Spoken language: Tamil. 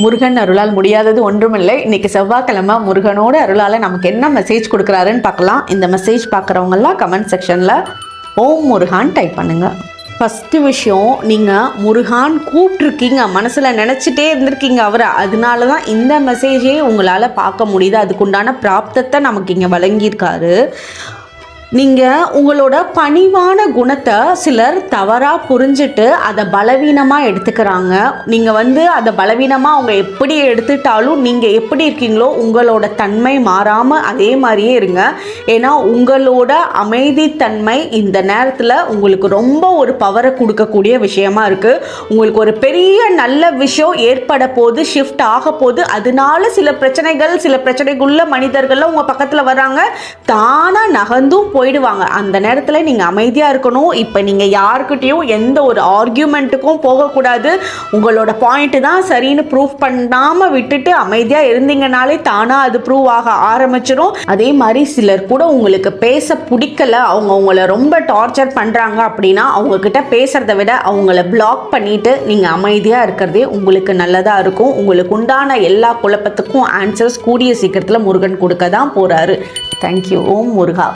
முருகன் அருளால் முடியாதது ஒன்றுமில்லை. இன்னைக்கு செவ்வாய்க்கிழமை முருகனோட அருளால் நமக்கு என்ன மெசேஜ் கொடுக்குறாருன்னு பார்க்கலாம். இந்த மெசேஜ் பார்க்குறவங்கலாம் கமெண்ட் செக்ஷனில் ஓம் முருகான் டைப் பண்ணுங்கள். ஃபஸ்ட்டு விஷயம், நீங்கள் முருகான் கூப்பிட்ருக்கீங்க, மனசில் நினச்சிட்டே இருந்திருக்கீங்க அவரை. அதனால தான் இந்த மெசேஜே உங்களால் பார்க்க முடியுது. அதுக்குண்டான பிராப்தத்தை நமக்கு இங்கே வழங்கியிருக்காரு. நீங்கள் உங்களோட பணிவான குணத்தை சிலர் தவறாக புரிஞ்சுட்டு அதை பலவீனமாக எடுத்துக்கிறாங்க. நீங்கள் அதை பலவீனமாக அவங்க எப்படி எடுத்துட்டாலும் நீங்கள் எப்படி இருக்கீங்களோ உங்களோட தன்மை மாறாமல் அதே மாதிரியே இருங்க. ஏன்னா உங்களோட அமைதித்தன்மை இந்த நேரத்தில் உங்களுக்கு ரொம்ப ஒரு பவரை கொடுக்கக்கூடிய விஷயமா இருக்குது. உங்களுக்கு ஒரு பெரிய நல்ல விஷயம் ஏற்பட போது, ஷிஃப்ட் ஆக போது, அதனால சில பிரச்சனைக்குள்ள மனிதர்கள்லாம் உங்கள் பக்கத்தில் வராங்க, தானாக நகர்ந்தும் போயிடுவாங்க. அந்த நேரத்தில் நீங்கள் அமைதியாக இருக்கணும். இப்போ நீங்கள் யாருக்கிட்டையும் எந்த ஒரு ஆர்கியூமெண்ட்டுக்கும் போகக்கூடாது. உங்களோட பாயிண்ட்டு தான் சரின்னு ப்ரூவ் பண்ணாமல் விட்டுட்டு அமைதியாக இருந்தீங்கனாலே தானாக அது ப்ரூவ் ஆக ஆரம்பிச்சிடும். அதே மாதிரி சிலர் கூட உங்களுக்கு பேச பிடிக்கல, அவங்க உங்களை ரொம்ப டார்ச்சர் பண்ணுறாங்க அப்படின்னா அவங்கக்கிட்ட பேசுகிறத விட அவங்கள பிளாக் பண்ணிவிட்டு நீங்கள் அமைதியாக இருக்கிறதே உங்களுக்கு நல்லதாக இருக்கும். உங்களுக்கு உண்டான எல்லா குழப்பத்துக்கும் ஆன்சர்ஸ் கூடிய சீக்கிரத்தில் முருகன் கொடுக்க தான் போகிறாரு. தேங்க்யூ. ஓம் முருகா.